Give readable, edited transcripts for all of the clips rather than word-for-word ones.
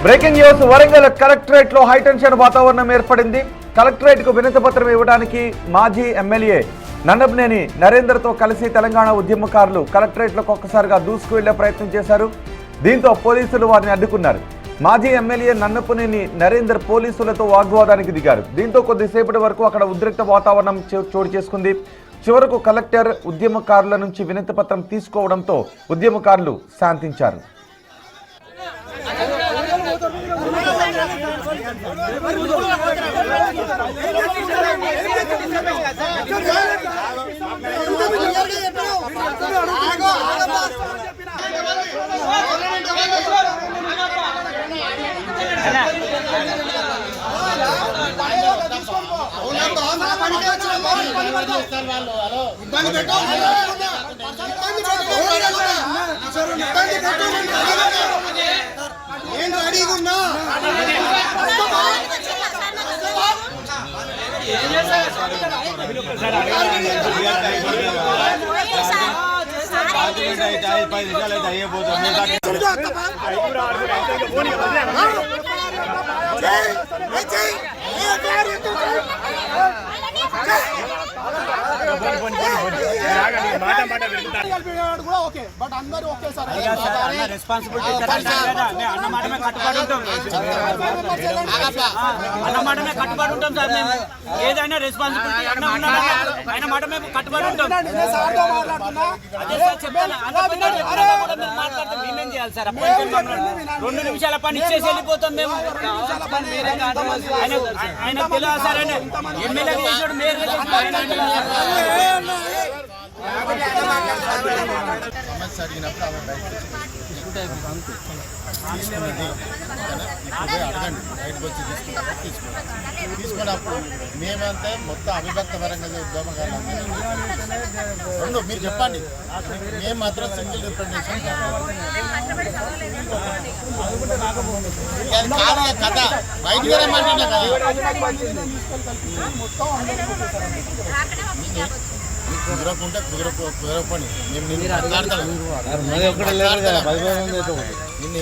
Breaking news Warangal collectorate లో high tension వాతావరణం ఏర్పడింది. కలెక్టరేట్ కు వినతి పత్రం ఇవ్వడానికి మాజీ ఎమ్మెల్యే నన్నపనేని నరేందర్తో కలిసి తెలంగాణ ఉద్యమకారులు కలెక్టరేట్ లకు ఒక్కసారిగా దూసుకు వెళ్లే ప్రయత్నం చేశారు. దీంతో పోలీసులు వారిని అడ్డుకున్నారు. మాజీ ఎమ్మెల్యే నన్నపనేని నరేందర్ పోలీసులతో వాగ్వాదానికి దిగారు. దీంతో కొద్దిసేపటి వరకు అక్కడ ఉద్రిక్త వాతావరణం చోటు చేసుకుంది. చివరకు కలెక్టర్ ఉద్యమకారుల నుంచి వినతి పత్రం తీసుకోవడంతో ఉద్యమకారులు శాంతించారు. ఏదైనా రెస్పాన్సిబిలిటీ ఆయన మాట మేము కట్టుబడి ఉంటాం. మేమేం చేయాలి సార్? 2 నిమిషాల పని ఇచ్చేసి వెళ్ళిపోతాం మేము. ఆయన తెలియదు సార్, ఆయన ఎమ్మెల్యే చేసాడు, మేయర్ తీసుకున్నప్పుడు మేమంతా మొత్తం అవిభక్త పరంగా ఉద్యమకారులు రెండు మీరు చెప్పండి. మేము మాత్రం సింగిల్ రిప్రజెంటేషన్ కథ బయటికి కుదరకుంటే కుదరపని మేము నిన్ను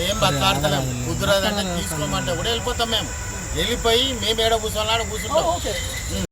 ఏం బతలాడతలేము. కుదరదంటే తీసుకోమంటే కూడా వెళ్ళిపోతాం. మేము వెళ్ళిపోయి మేము ఏడ కూర్చోాలని కూర్చుంటాం.